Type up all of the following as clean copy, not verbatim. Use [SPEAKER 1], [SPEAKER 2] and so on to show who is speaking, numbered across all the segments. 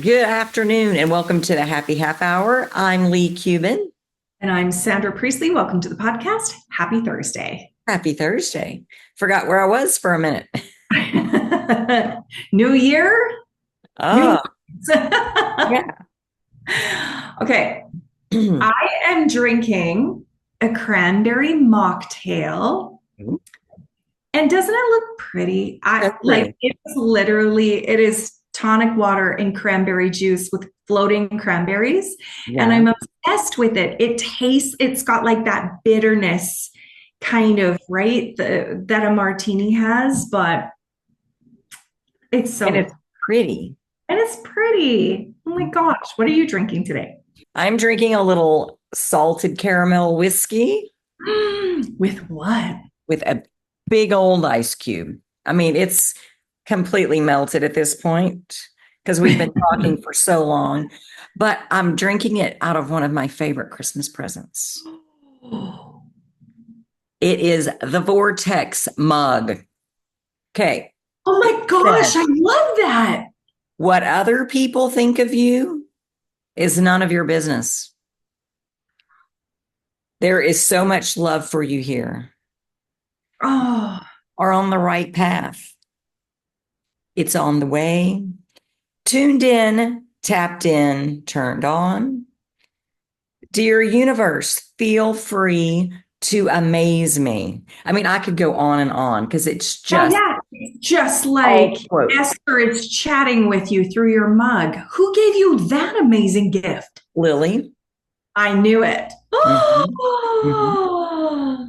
[SPEAKER 1] Good afternoon and welcome to the Happy Half Hour. I'm Leigh Kubin.
[SPEAKER 2] And I'm Sandra Priestley. Welcome to the podcast. Happy Thursday.
[SPEAKER 1] Happy Thursday. Forgot where I was for a minute.
[SPEAKER 2] New year, new.
[SPEAKER 1] Oh, yeah.
[SPEAKER 2] Okay. I am drinking a cranberry mocktail. And doesn't it look pretty?
[SPEAKER 1] Pretty.
[SPEAKER 2] It is tonic water and cranberry juice with floating cranberries. And
[SPEAKER 1] Yeah.
[SPEAKER 2] I'm obsessed with it. It's got like that bitterness kind of, right? That a martini has, but it's
[SPEAKER 1] And
[SPEAKER 2] so,
[SPEAKER 1] it's pretty.
[SPEAKER 2] and it's pretty. Oh my gosh. What are you drinking today?
[SPEAKER 1] I'm drinking a little salted caramel whiskey
[SPEAKER 2] With what?
[SPEAKER 1] with a big old ice cube. I mean, it's completely melted at this point because we've been talking for so long, but I'm drinking it out of one of my favorite Christmas presents. It is the Vortex mug. Okay.
[SPEAKER 2] Oh my gosh, I love that.
[SPEAKER 1] What other people think of you is none of your business. There is so much love for you here.
[SPEAKER 2] Oh,
[SPEAKER 1] Are on the right path. It's on the way. Tuned in, tapped in, turned on. Dear universe, feel free to amaze me. I mean, I could go on and on because it's just
[SPEAKER 2] just like Esther is chatting with you through your mug. Who gave you that amazing gift?
[SPEAKER 1] Lily.
[SPEAKER 2] I knew it.
[SPEAKER 1] Wow.
[SPEAKER 2] Wow.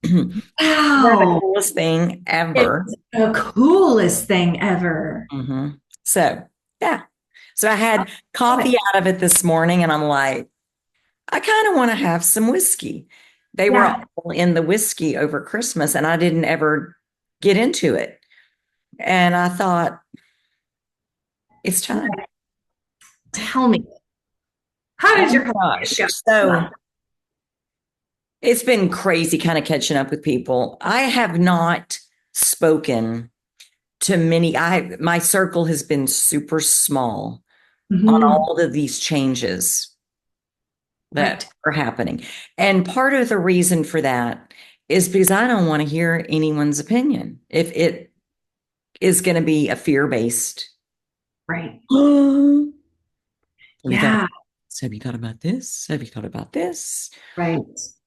[SPEAKER 1] The coolest thing ever.
[SPEAKER 2] It's the coolest thing ever.
[SPEAKER 1] So, yeah. So I had coffee out of it this morning and I'm like, I kind of want to have some whiskey. They were all in the whiskey over Christmas and I didn't ever get into it. And I thought, it's time.
[SPEAKER 2] Tell me, how did your
[SPEAKER 1] gosh? So it's been crazy kind of catching up with people. I have not spoken to many. My circle has been super small on all of these changes that are happening. And part of the reason for that is because I don't want to hear anyone's opinion. If it is going to be a fear-based.
[SPEAKER 2] Right.
[SPEAKER 1] Yeah. Have you thought about this? Have you thought about this?
[SPEAKER 2] Right.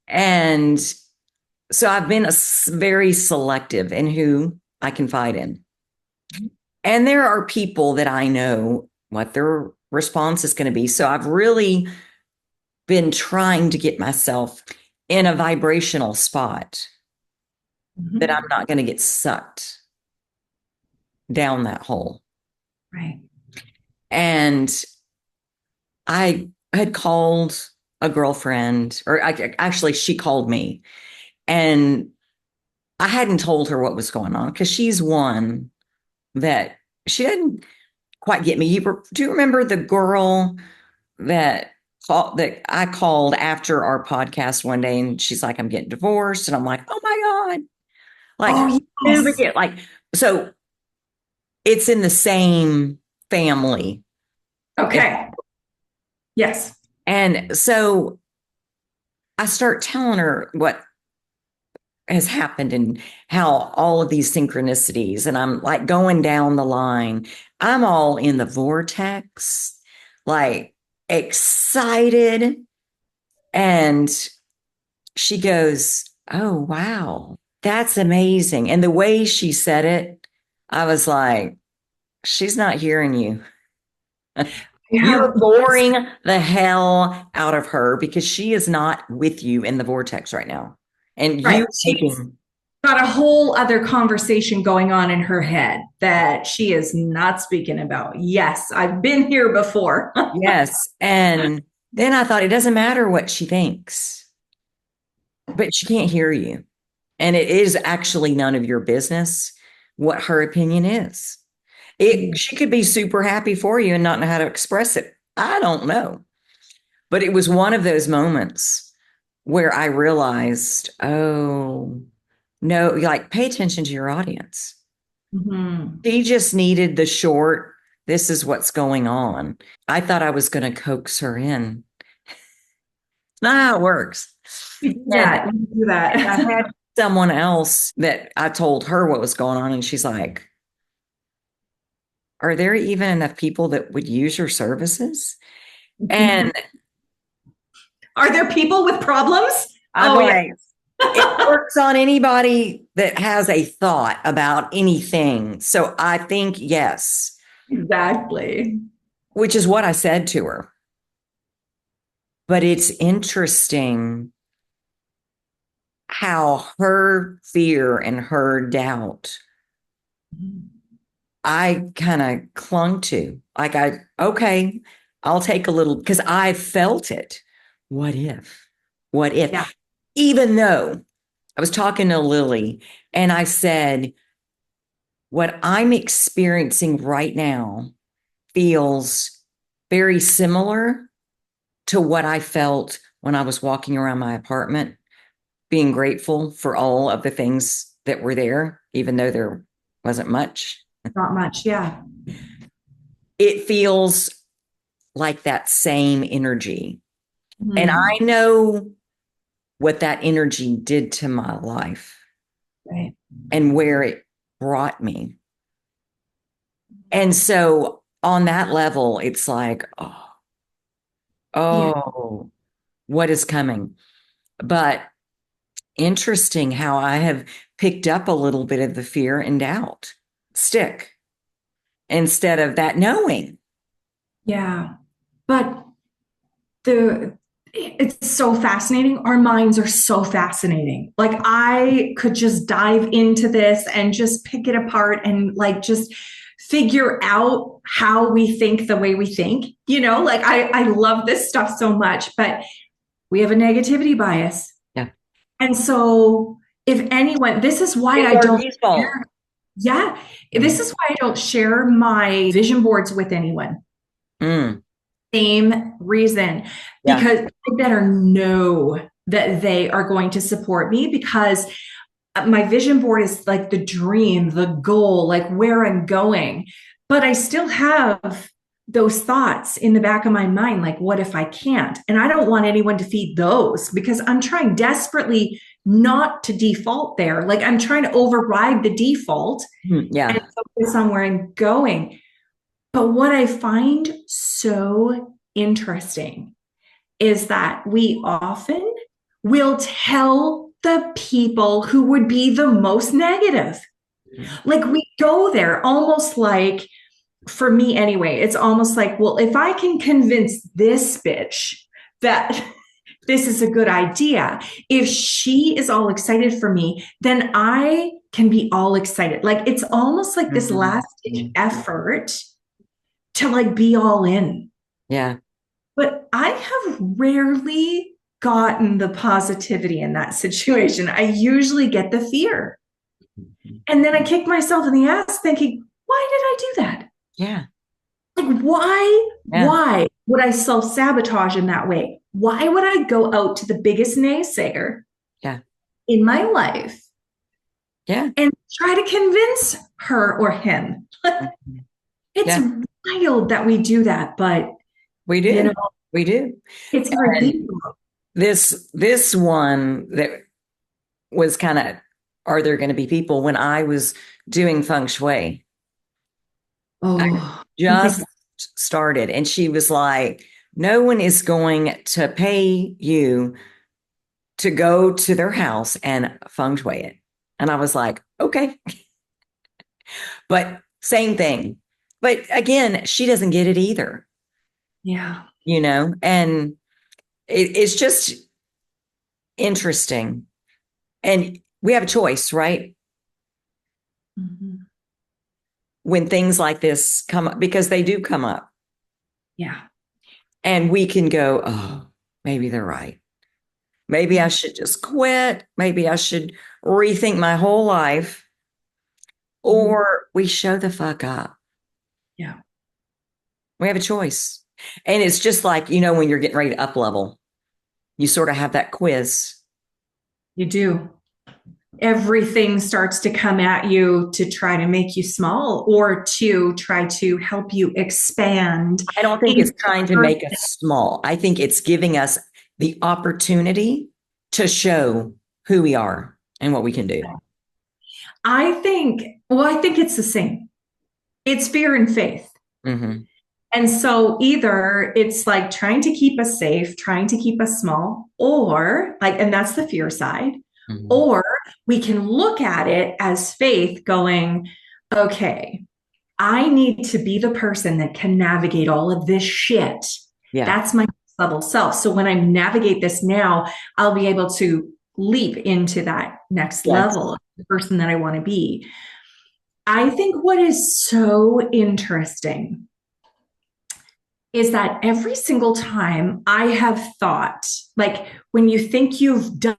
[SPEAKER 1] And so I've been very selective in who I confide in. And there are people that I know what their response is going to be. So I've really been trying to get myself in a vibrational spot that I'm not going to get sucked down that hole.
[SPEAKER 2] Right.
[SPEAKER 1] And I had called a girlfriend, or actually she called me, and I hadn't told her what was going on because she's one that she didn't quite get me. Do you remember the girl that I called after our podcast one day, and she's like, "I'm getting divorced," and I'm like, "Oh my God!" Like, never get like so. It's in the same family.
[SPEAKER 2] Okay. Yes.
[SPEAKER 1] And so I start telling her what has happened and how all of these synchronicities, and I'm like going down the line. I'm all in the vortex, like excited. And she goes, "Oh, wow, that's amazing." And the way she said it, I was like, she's not hearing you. You're boring the hell out of her because she is not with you in the vortex right now. And you taking
[SPEAKER 2] got a whole other conversation going on in her head that she is not speaking about. Yes, I've been here before.
[SPEAKER 1] yes. And then I thought it doesn't matter what she thinks, but she can't hear you. And it is actually none of your business what her opinion is. She could be super happy for you and not know how to express it. I don't know. But it was one of those moments where I realized, oh, no, like pay attention to your audience. She just needed the short, This is what's going on. I thought I was going to coax her in. Not how it works.
[SPEAKER 2] You do
[SPEAKER 1] And
[SPEAKER 2] that. You do
[SPEAKER 1] I
[SPEAKER 2] that.
[SPEAKER 1] had someone else that I told her what was going on, and she's like, are there even enough people that would use your services? And
[SPEAKER 2] Are there people with problems?
[SPEAKER 1] I'm
[SPEAKER 2] Oh, yeah.
[SPEAKER 1] like, it works on anybody that has a thought about anything. So I think yes,
[SPEAKER 2] Exactly.
[SPEAKER 1] which is what I said to her. But it's interesting how her fear and her doubt I kind of clung to. Like, okay, I'll take a little, because I felt it. What if? What if?
[SPEAKER 2] Yeah.
[SPEAKER 1] Even though I was talking to Lily and I said, what I'm experiencing right now feels very similar to what I felt when I was walking around my apartment, being grateful for all of the things that were there, even though there wasn't much.
[SPEAKER 2] Not much. Yeah.
[SPEAKER 1] It feels like that same energy. And
[SPEAKER 2] Mhm.
[SPEAKER 1] I know what that energy did to my life
[SPEAKER 2] Right.
[SPEAKER 1] and where it brought me. And so on that level, it's like,
[SPEAKER 2] Yeah.
[SPEAKER 1] oh, what is coming? But interesting how I have picked up a little bit of the fear and doubt stick instead of that knowing.
[SPEAKER 2] Yeah. But the it's so fascinating. Our minds are so fascinating. Like I could just dive into this and just pick it apart and like just figure out how we think the way we think. Like I love this stuff so much, but we have a negativity bias.
[SPEAKER 1] Yeah.
[SPEAKER 2] And so if anyone, this is why
[SPEAKER 1] It's
[SPEAKER 2] I
[SPEAKER 1] our
[SPEAKER 2] don't
[SPEAKER 1] default.
[SPEAKER 2] share. Yeah, this is why I don't share my vision boards with anyone.
[SPEAKER 1] Mm,
[SPEAKER 2] Same reason,
[SPEAKER 1] yeah.
[SPEAKER 2] because I better know that they are going to support me because my vision board is like the dream, the goal, like where I'm going. But I still have those thoughts in the back of my mind, like, what if I can't? And I don't want anyone to feed those because I'm trying desperately not to default there. Like I'm trying to override the default and
[SPEAKER 1] Yeah.
[SPEAKER 2] focus on where I'm going. But what I find so interesting is that we often will tell the people who would be the most negative. Like we go there almost like, for me anyway, it's almost like, well, if I can convince this bitch that this is a good idea, if she is all excited for me, then I can be all excited. Like it's almost like this last ditch effort to like be all in.
[SPEAKER 1] Yeah.
[SPEAKER 2] But I have rarely gotten the positivity in that situation. I usually get the fear. And then I kick myself in the ass thinking, why did I do that?
[SPEAKER 1] Yeah.
[SPEAKER 2] Like, why?
[SPEAKER 1] Yeah.
[SPEAKER 2] Why would I self sabotage in that way? Why would I go out to the biggest naysayer
[SPEAKER 1] Yeah.
[SPEAKER 2] in my life
[SPEAKER 1] Yeah.
[SPEAKER 2] and try to convince her or him? It's
[SPEAKER 1] Yeah.
[SPEAKER 2] wild that we do that, but
[SPEAKER 1] We
[SPEAKER 2] you
[SPEAKER 1] do.
[SPEAKER 2] know,
[SPEAKER 1] We do.
[SPEAKER 2] it's
[SPEAKER 1] And
[SPEAKER 2] irredeemable.
[SPEAKER 1] this one that was kind of, are there going to be people when I was doing feng shui? I
[SPEAKER 2] Oh,
[SPEAKER 1] just started and she was like, no one is going to pay you to go to their house and feng shui it. And I was like, okay. But same thing. But again, she doesn't get it either,
[SPEAKER 2] yeah.
[SPEAKER 1] and it's just interesting. And we have a choice, right?
[SPEAKER 2] Mhm.
[SPEAKER 1] When things like this come up, because they do come up,
[SPEAKER 2] Yeah.
[SPEAKER 1] and we can go, oh, maybe they're right. Maybe I should just quit. Maybe I should rethink my whole life,
[SPEAKER 2] Mhm.
[SPEAKER 1] or we show the fuck up.
[SPEAKER 2] Yeah.
[SPEAKER 1] We have a choice. And it's just like, when you're getting ready to up level, you sort of have that quiz.
[SPEAKER 2] You do. everything starts to come at you to try to make you small or to try to help you expand
[SPEAKER 1] I don't think
[SPEAKER 2] into
[SPEAKER 1] it's trying to make us small. I think it's giving us the opportunity to show who we are and what we can do.
[SPEAKER 2] I think it's the same. It's fear and faith.
[SPEAKER 1] Mm-hmm.
[SPEAKER 2] And so either it's like trying to keep us safe, trying to keep us small, or like, and that's the fear side,
[SPEAKER 1] Mm-hmm.
[SPEAKER 2] or we can look at it as faith going, okay, I need to be the person that can navigate all of this shit.
[SPEAKER 1] Yeah.
[SPEAKER 2] That's my level self. So when I navigate this now, I'll be able to leap into that next
[SPEAKER 1] Yes.
[SPEAKER 2] level, the person that I want to be. I think what is so interesting is that every single time I have thought, like when you think you've done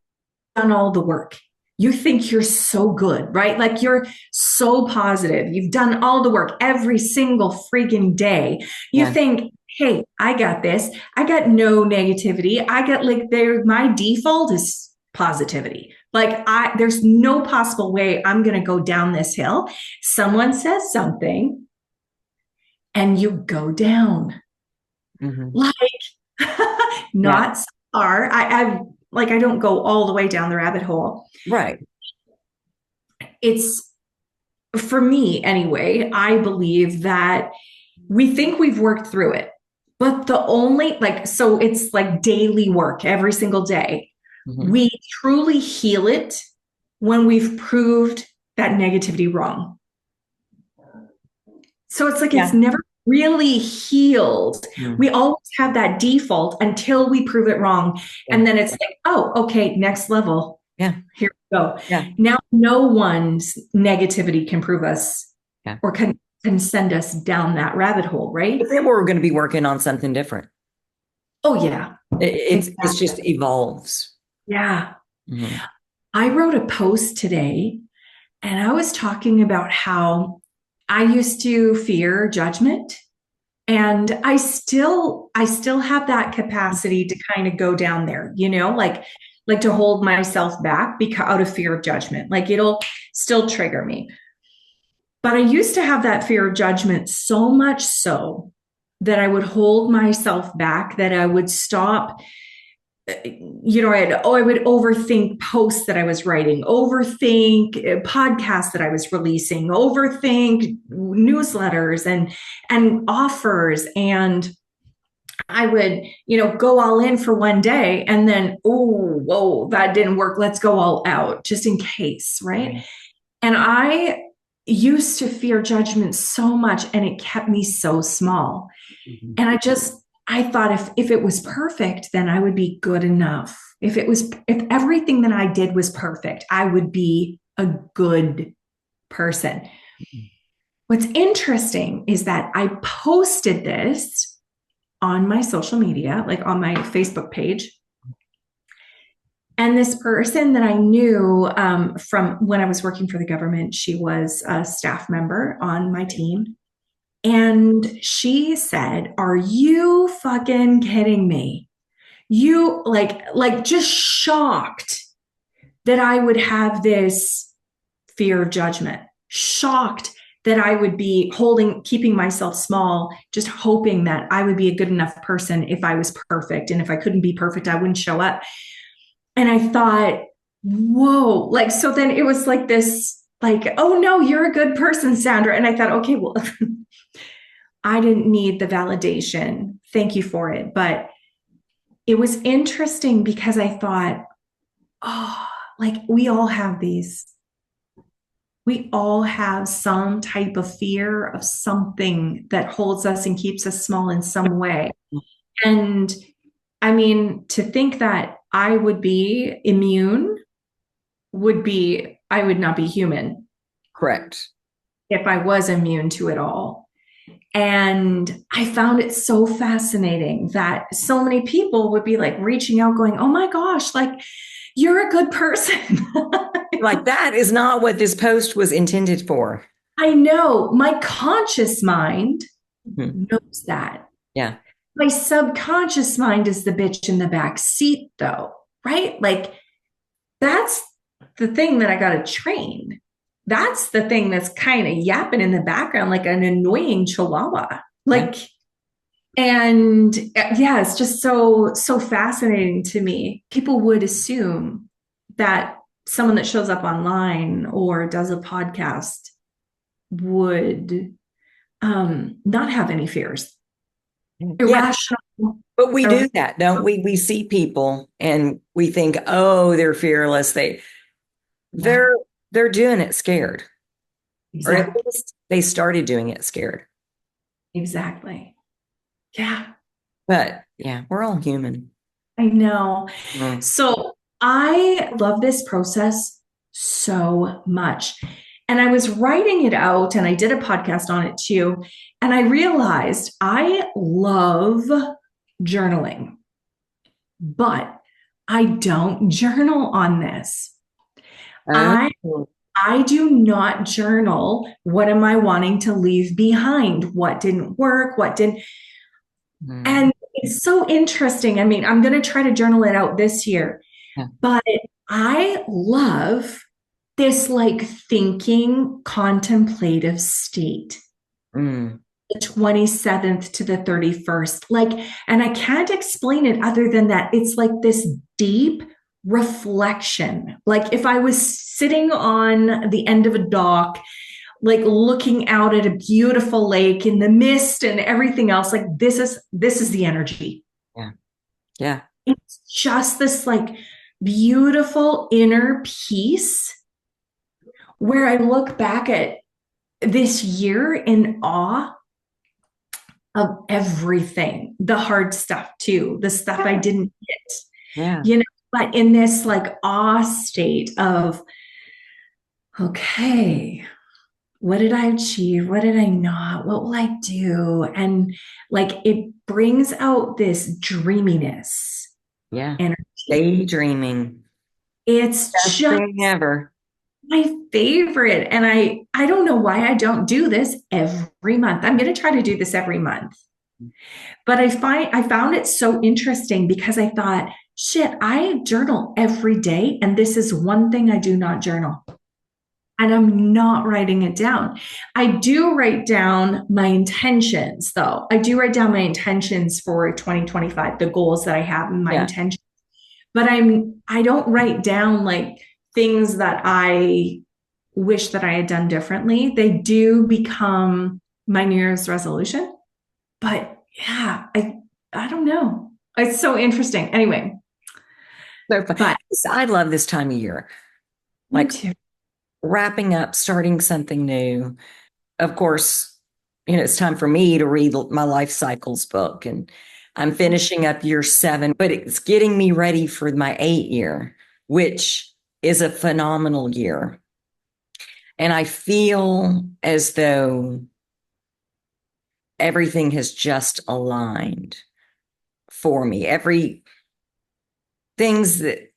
[SPEAKER 2] all the work, you think you're so good, right? Like you're so positive. You've done all the work every single freaking day. You
[SPEAKER 1] Yeah.
[SPEAKER 2] think, hey, I got this. I got no negativity. I got like my default is positivity. Like there's no possible way I'm going to go down this hill. Someone says something and you go down.
[SPEAKER 1] Mm-hmm.
[SPEAKER 2] Like
[SPEAKER 1] Yeah.
[SPEAKER 2] not so far. I don't go all the way down the rabbit hole.
[SPEAKER 1] Right.
[SPEAKER 2] It's for me anyway, I believe that we think we've worked through it, but the only like, so it's like daily work every single day.
[SPEAKER 1] Mm-hmm.
[SPEAKER 2] We truly heal it when we've proved that negativity wrong. So it's like it's
[SPEAKER 1] Yeah.
[SPEAKER 2] never really healed.
[SPEAKER 1] Mm-hmm.
[SPEAKER 2] We always have that default until we prove it wrong.
[SPEAKER 1] Yeah.
[SPEAKER 2] And then it's like, oh, okay, next level.
[SPEAKER 1] Yeah.
[SPEAKER 2] Here we go.
[SPEAKER 1] Yeah.
[SPEAKER 2] Now no one's negativity can prove us
[SPEAKER 1] Yeah.
[SPEAKER 2] or can send us down that rabbit hole, right?
[SPEAKER 1] But then we're going to be working on something different.
[SPEAKER 2] Oh yeah.
[SPEAKER 1] It's just evolves.
[SPEAKER 2] Yeah.
[SPEAKER 1] Mm-hmm.
[SPEAKER 2] I wrote a post today and I was talking about how I used to fear judgment. And I still have that capacity to kind of go down there, like to hold myself back because out of fear of judgment. Like it'll still trigger me. But I used to have that fear of judgment so much so that I would hold myself back, that I would stop. I would overthink posts that I was writing, overthink podcasts that I was releasing, overthink newsletters and offers, and I would, go all in for one day, and then, oh, whoa, that didn't work. Let's go all out just in case, right?
[SPEAKER 1] Right.
[SPEAKER 2] And I used to fear judgment so much, and it kept me so small.
[SPEAKER 1] Mm-hmm.
[SPEAKER 2] And I thought if it was perfect, then I would be good enough. If everything that I did was perfect, I would be a good person.
[SPEAKER 1] Mm-hmm.
[SPEAKER 2] What's interesting is that I posted this on my social media, like on my Facebook page. And this person that I knew from when I was working for the government, she was a staff member on my team. And she said, "Are you fucking kidding me? You like just shocked that I would have this fear of judgment, shocked that I would be keeping myself small, just hoping that I would be a good enough person if I was perfect. And if I couldn't be perfect, I wouldn't show up." And I thought, whoa, like, so then it was like this, like, oh no, you're a good person, Sandra. And I thought, okay, well, I didn't need the validation. Thank you for it. But it was interesting because I thought, oh, like we all have these. We all have some type of fear of something that holds us and keeps us small in some way. And I mean, to think that I would be immune I would not be human
[SPEAKER 1] Correct.
[SPEAKER 2] if I was immune to it all. And I found it so fascinating that so many people would be like reaching out, going, "Oh my gosh, like you're a good person."
[SPEAKER 1] Like that is not what this post was intended for.
[SPEAKER 2] I know my conscious mind
[SPEAKER 1] Mm-hmm.
[SPEAKER 2] knows that.
[SPEAKER 1] Yeah.
[SPEAKER 2] My subconscious mind is the bitch in the back seat, though, right? Like that's the thing that I got to train. That's the thing that's kind of yapping in the background, like an annoying chihuahua.
[SPEAKER 1] Yeah.
[SPEAKER 2] Like, and yeah, it's just so fascinating to me. People would assume that someone that shows up online or does a podcast would not have any fears.
[SPEAKER 1] Yeah.
[SPEAKER 2] Irrational.
[SPEAKER 1] But we do that, don't we? We see people and we think, oh, they're fearless.
[SPEAKER 2] Yeah,
[SPEAKER 1] They're they're doing it scared. Or at
[SPEAKER 2] exactly.
[SPEAKER 1] least they started doing it scared.
[SPEAKER 2] Exactly. Yeah.
[SPEAKER 1] But yeah, we're all human.
[SPEAKER 2] I know.
[SPEAKER 1] Mm.
[SPEAKER 2] So I love this process so much. And I was writing it out and I did a podcast on it too. And I realized I love journaling, but I don't journal on this. I
[SPEAKER 1] Oh.
[SPEAKER 2] I do not journal. What am I wanting to leave behind? What didn't work? What didn't?
[SPEAKER 1] Mm.
[SPEAKER 2] And it's so interesting. I mean, I'm going to try to journal it out this year.
[SPEAKER 1] Yeah.
[SPEAKER 2] But I love this like thinking contemplative state,
[SPEAKER 1] Mm.
[SPEAKER 2] the 27th to the 31st. Like, and I can't explain it other than that. It's like this deep reflection. Like if I was sitting on the end of a dock, like looking out at a beautiful lake in the mist and everything else, like this is the energy.
[SPEAKER 1] Yeah. Yeah.
[SPEAKER 2] It's just this like beautiful inner peace where I look back at this year in awe of everything, the hard stuff too, the stuff I didn't get,
[SPEAKER 1] Yeah.
[SPEAKER 2] you know, but in this like awe state of, okay, what did I achieve? What did I not? What will I do? And like it brings out this dreaminess
[SPEAKER 1] Yeah.
[SPEAKER 2] energy.
[SPEAKER 1] Daydreaming.
[SPEAKER 2] It's
[SPEAKER 1] Best
[SPEAKER 2] just
[SPEAKER 1] thing ever.
[SPEAKER 2] my favorite. And I don't know why I don't do this every month. I'm going to try to do this every month. But I found it so interesting because I thought, shit, I journal every day and this is one thing I do not journal. And I'm not writing it down. I do write down my intentions though. I do write down my intentions for 2025, the goals that I have and my
[SPEAKER 1] Yeah.
[SPEAKER 2] intentions. But I don't write down like things that I wish that I had done differently. They do become my New Year's resolution. But yeah, I don't know. It's so interesting. Anyway,
[SPEAKER 1] So fun.
[SPEAKER 2] but
[SPEAKER 1] I love this time of year.
[SPEAKER 2] me
[SPEAKER 1] Like
[SPEAKER 2] too.
[SPEAKER 1] wrapping up, starting something new. Of course, it's time for me to read my life cycles book, and I'm finishing up year 7, but it's getting me ready for my 8 year, which is a phenomenal year. And I feel as though everything has just aligned for me. Every things that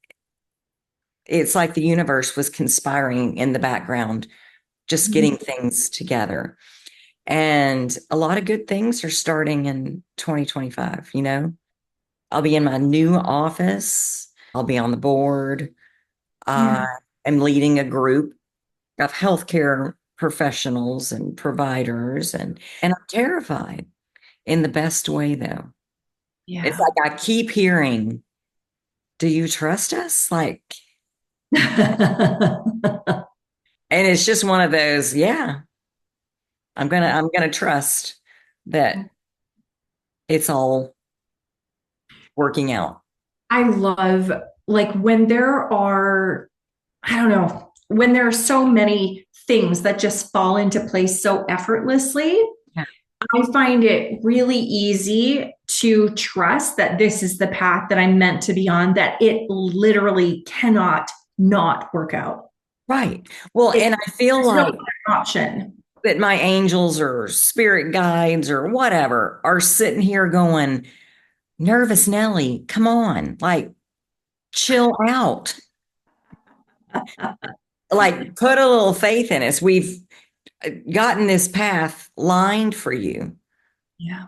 [SPEAKER 1] it's like the universe was conspiring in the background, just getting things together. And a lot of good things are starting in 2025. I'll be in my new office. I'll be on the board. I
[SPEAKER 2] Yeah.
[SPEAKER 1] am leading a group of healthcare professionals and providers, and I'm terrified in the best way, though. It's
[SPEAKER 2] Yeah.
[SPEAKER 1] like I keep hearing, do you trust us? Like, and it's just one of those, yeah, I'm gonna trust that it's all working out.
[SPEAKER 2] I love like when there are, I don't know, when there are so many things that just fall into place so effortlessly,
[SPEAKER 1] Yeah.
[SPEAKER 2] I find it really easy to trust that this is the path that I'm meant to be on, that it literally cannot not work out.
[SPEAKER 1] Right. Well,
[SPEAKER 2] It,
[SPEAKER 1] and I feel
[SPEAKER 2] there's no
[SPEAKER 1] like
[SPEAKER 2] other option.
[SPEAKER 1] that my angels or spirit guides or whatever are sitting here going, nervous Nelly, come on, like chill out. Like put a little faith in us. We've gotten this path lined for you.
[SPEAKER 2] Yeah.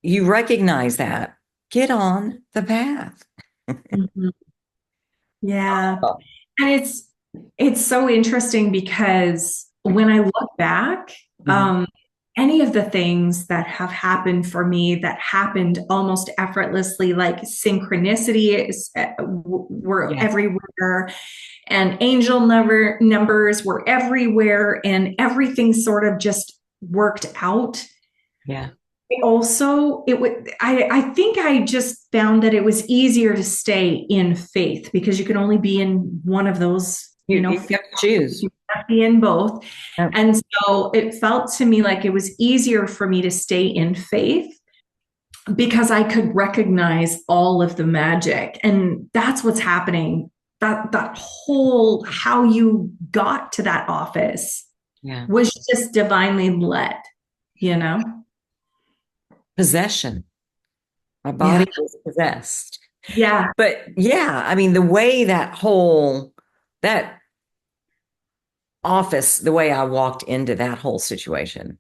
[SPEAKER 1] You recognize that. Get on the path.
[SPEAKER 2] Mhm. Yeah. And it's so interesting because when I look back,
[SPEAKER 1] Mhm.
[SPEAKER 2] any of the things that have happened for me that happened almost effortlessly, like synchronicity were
[SPEAKER 1] Yeah.
[SPEAKER 2] everywhere, and angel numbers were everywhere, and everything sort of just worked out.
[SPEAKER 1] Yeah.
[SPEAKER 2] Also, it would I think I just found that it was easier to stay in faith because you can only be in one of those,
[SPEAKER 1] You
[SPEAKER 2] fields.
[SPEAKER 1] have to choose.
[SPEAKER 2] You can't be in both.
[SPEAKER 1] Yep.
[SPEAKER 2] And so it felt to me like it was easier for me to stay in faith because I could recognize all of the magic. And that's what's happening. That whole how you got to that office
[SPEAKER 1] Yeah.
[SPEAKER 2] was just divinely led, you know?
[SPEAKER 1] Possession. My
[SPEAKER 2] Yeah.
[SPEAKER 1] body was possessed.
[SPEAKER 2] Yeah.
[SPEAKER 1] But yeah, I mean, the way that office, the way I walked into that whole situation,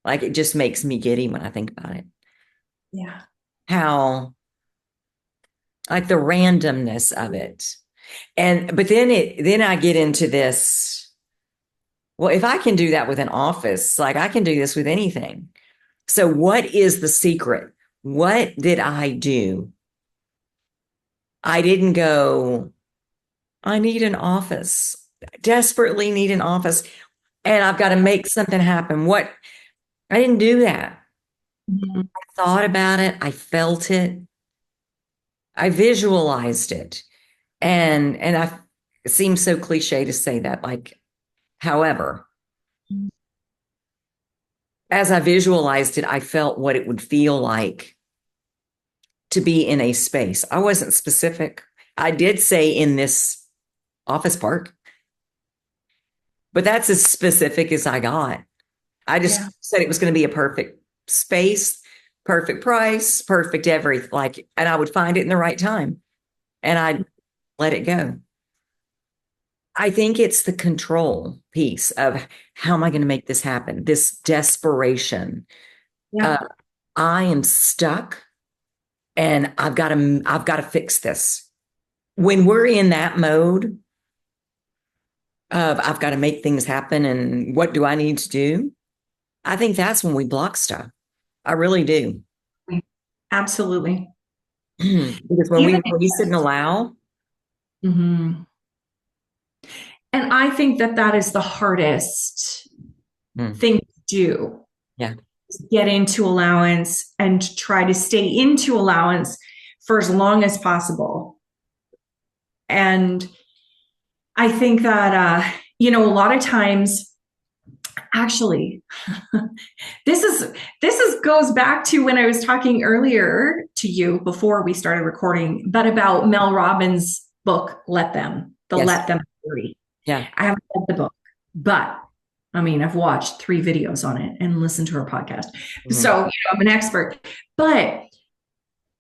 [SPEAKER 1] like it just makes me giddy when I think about it.
[SPEAKER 2] Yeah.
[SPEAKER 1] How, like the randomness of it. But then I get into this. Well, if I can do that with an office, like I can do this with anything. So what is the secret? What did I do? I didn't go, I need an office, desperately need an office, and I've got to make something happen. I didn't do that.
[SPEAKER 2] Mhm.
[SPEAKER 1] I thought about it, I felt it, I visualized it. And it seems so cliche to say that, like, however, as I visualized it, I felt what it would feel like to be in a space. I wasn't specific. I did say in this office park, but that's as specific as I got. I
[SPEAKER 2] Yeah.
[SPEAKER 1] just said it was going to be a perfect space, perfect price, perfect everything. Like, and I would find it in the right time and I'd let it go. I think it's the control piece of how am I going to make this happen? This desperation. Uh,
[SPEAKER 2] Yeah.
[SPEAKER 1] I am stuck and I've got to fix this. When we're in that mode of I've got to make things happen and what do I need to do? I think that's when we block stuff. I really do.
[SPEAKER 2] Absolutely.
[SPEAKER 1] Because when we
[SPEAKER 2] Even
[SPEAKER 1] release it and allow,
[SPEAKER 2] Mhm. And I think that that is the hardest
[SPEAKER 1] mm,
[SPEAKER 2] thing to do,
[SPEAKER 1] yeah,
[SPEAKER 2] get into allowance and try to stay into allowance for as long as possible. And I think that, a lot of times, actually, this is goes back to when I was talking earlier to you before we started recording, but about Mel Robbins' book,
[SPEAKER 1] yes,
[SPEAKER 2] Let Them Theory.
[SPEAKER 1] yeah,
[SPEAKER 2] I haven't read the book, but I mean, I've watched 3 videos on it and listened to her podcast.
[SPEAKER 1] mhm,
[SPEAKER 2] So, I'm an expert. But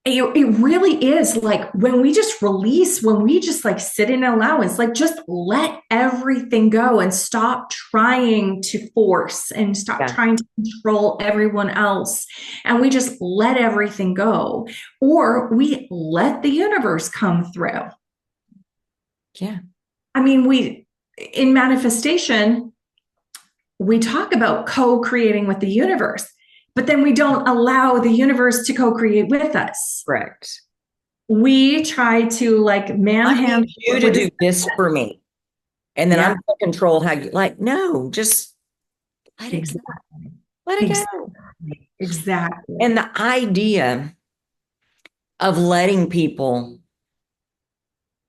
[SPEAKER 2] it really is like when we just release, when we just like sit in allowance, like just let everything go and stop trying to force and stop
[SPEAKER 1] yeah,
[SPEAKER 2] trying to control everyone else. And we just let everything go, or we let the universe come through.
[SPEAKER 1] yeah,
[SPEAKER 2] I mean, in manifestation, we talk about co-creating with the universe, but then we don't allow the universe to co-create with us.
[SPEAKER 1] correct.
[SPEAKER 2] We try to like
[SPEAKER 1] I need
[SPEAKER 2] manhandle
[SPEAKER 1] you to
[SPEAKER 2] with
[SPEAKER 1] do this for me. And then I'm
[SPEAKER 2] yeah,
[SPEAKER 1] going to control how you like, no, just let it go.
[SPEAKER 2] exactly.
[SPEAKER 1] Let it go.
[SPEAKER 2] Exactly. Exactly.
[SPEAKER 1] And the idea of letting people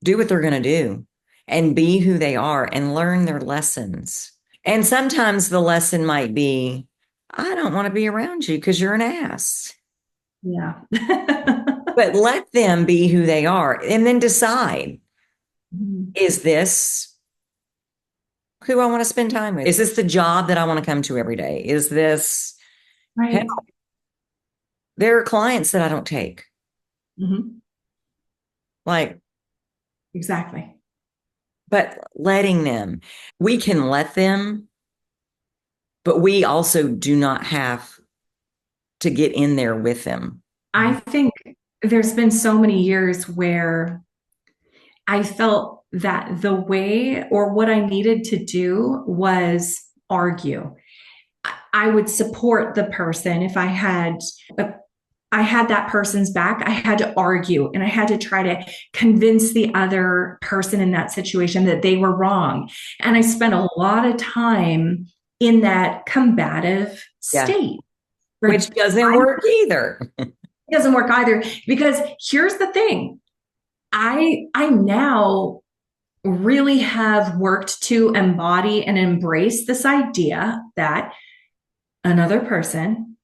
[SPEAKER 1] do what they're going to do and be who they are and learn their lessons. And sometimes the lesson might be, I don't want to be around you because you're an ass.
[SPEAKER 2] Yeah.
[SPEAKER 1] But let them be who they are and then decide, is this who I want to spend time with? Is this the job that I want to come to every day? Is this, hell,
[SPEAKER 2] Right.
[SPEAKER 1] there are clients that I don't take.
[SPEAKER 2] Mhm.
[SPEAKER 1] Like,
[SPEAKER 2] Exactly.
[SPEAKER 1] but letting them, we can let them, but we also do not have to get in there with them.
[SPEAKER 2] I think there's been so many years where I felt that the way or what I needed to do was argue. I would support the person if I had that person's back. I had to argue and I had to try to convince the other person in that situation that they were wrong. And I spent a lot of time in that combative
[SPEAKER 1] Yeah.
[SPEAKER 2] state.
[SPEAKER 1] Which doesn't work either.
[SPEAKER 2] It doesn't work either, because here's the thing. I now really have worked to embody and embrace this idea that another person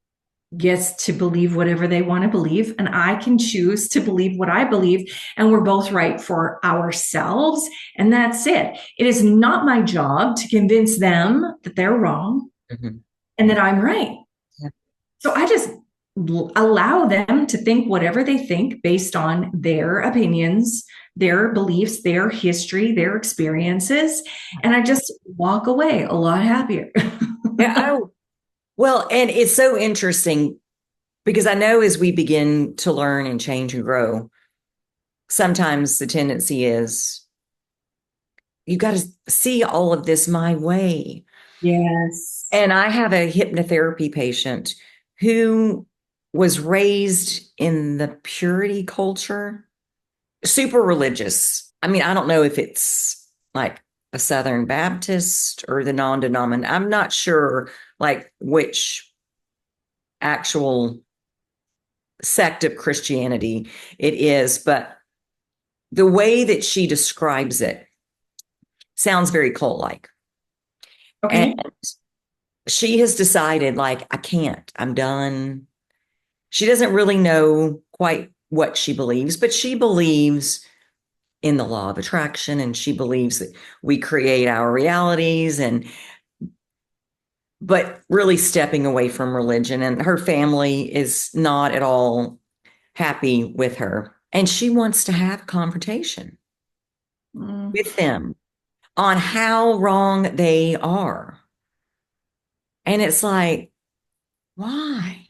[SPEAKER 2] gets to believe whatever they want to believe, and I can choose to believe what I believe, and we're both right for ourselves, and that's it. It is not my job to convince them that they're wrong and that I'm right.
[SPEAKER 1] Yeah.
[SPEAKER 2] So I just allow them to think whatever they think based on their opinions, their beliefs, their history, their experiences, and I just walk away a lot happier.
[SPEAKER 1] Yeah. Well, and it's so interesting because I know as we begin to learn and change and grow, sometimes the tendency is you got to see all of this my way.
[SPEAKER 2] Yes.
[SPEAKER 1] And I have a hypnotherapy patient who was raised in the purity culture, super religious. I mean, I don't know if it's like a Southern Baptist or the non-denominational. I'm not sure like which actual sect of Christianity it is, but the way that she describes it sounds very cult-like.
[SPEAKER 2] Okay.
[SPEAKER 1] And she has decided, like, I can't, I'm done. She doesn't really know quite what she believes, but she believes in the law of attraction, and she believes that we create our realities, and but really stepping away from religion. And her family is not at all happy with her. And she wants to have a confrontation with them on how wrong they are. And it's like, why?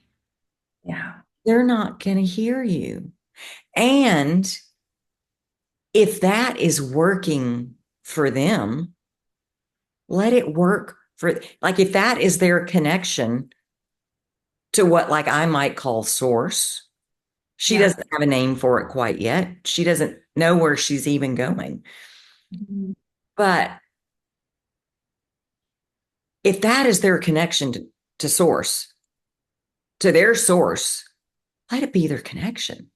[SPEAKER 2] Yeah.
[SPEAKER 1] They're not going to hear you. And if that is working for them, let it work for, like, if that is their connection to what, like, I might call source. She
[SPEAKER 2] Yeah.
[SPEAKER 1] doesn't have a name for it quite yet. She doesn't know where she's even going. But if that is their connection to source, to their source, let it be their connection.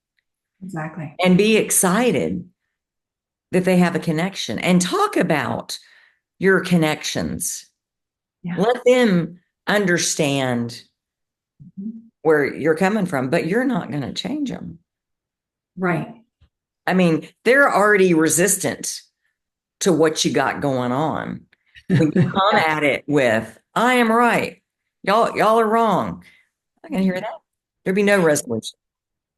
[SPEAKER 2] Exactly.
[SPEAKER 1] And be excited that they have a connection and talk about your connections.
[SPEAKER 2] Yeah.
[SPEAKER 1] Let them understand where you're coming from, but you're not going to change them.
[SPEAKER 2] Right.
[SPEAKER 1] I mean, they're already resistant to what you got going on. When you come at it with, I am right, y'all are wrong, I can hear that. There'd be no resolution.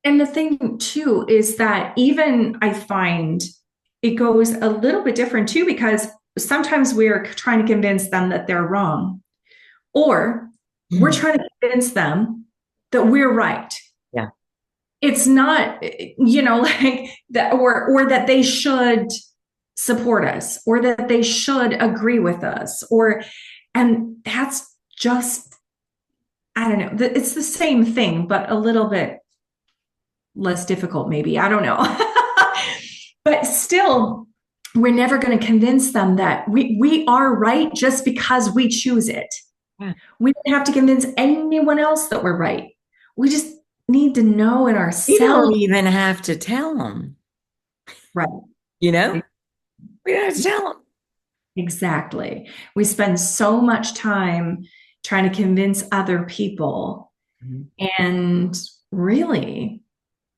[SPEAKER 2] And the thing too is that even I find it goes a little bit different too, because sometimes we're trying to convince them that they're wrong, or we're trying to convince them that we're right.
[SPEAKER 1] Yeah.
[SPEAKER 2] It's not, like that, or that they should support us, or that they should agree with us, and that's just, I don't know. It's the same thing, but a little bit less difficult, maybe. I don't know. But still, we're never going to convince them that we are right just because we choose it.
[SPEAKER 1] Yeah.
[SPEAKER 2] We don't have to convince anyone else that we're right. We just need to know in
[SPEAKER 1] We don't
[SPEAKER 2] ourselves.
[SPEAKER 1] even have to tell them,
[SPEAKER 2] Right.
[SPEAKER 1] we don't have to tell them.
[SPEAKER 2] Exactly. We spend so much time trying to convince other people. And really,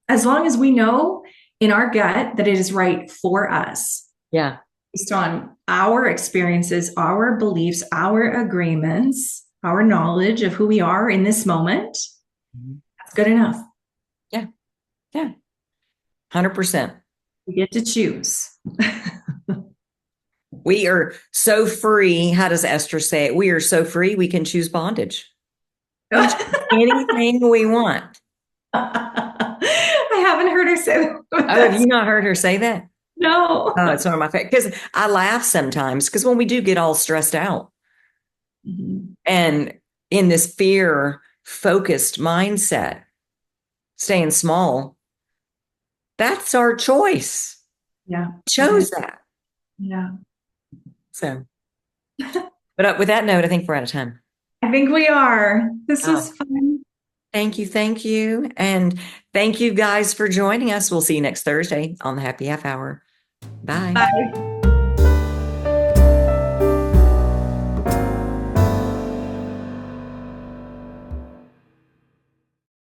[SPEAKER 2] as long as we know in our gut that it is right for us,
[SPEAKER 1] Yeah.
[SPEAKER 2] based on our experiences, our beliefs, our agreements, our knowledge of who we are in this moment, that's good enough.
[SPEAKER 1] Yeah. 100%.
[SPEAKER 2] We get to choose.
[SPEAKER 1] We are so free. How does Esther say it? We are so free we can choose bondage. We choose anything we want.
[SPEAKER 2] I haven't heard her say that.
[SPEAKER 1] Oh, have you not heard her say that?
[SPEAKER 2] No.
[SPEAKER 1] Oh, it's one of my favorite because I laugh sometimes because when we do get all stressed out
[SPEAKER 2] Mhm.
[SPEAKER 1] and in this fear focused mindset, staying small, that's our choice.
[SPEAKER 2] Yeah, it is.
[SPEAKER 1] Chose that.
[SPEAKER 2] Yeah.
[SPEAKER 1] So, but with that note, I think we're out of time.
[SPEAKER 2] I think we are. This
[SPEAKER 1] Oh,
[SPEAKER 2] was fun.
[SPEAKER 1] thank you. Thank you. And thank you guys for joining us. We'll see you next Thursday on the Happy Half Hour. Bye.
[SPEAKER 2] Bye.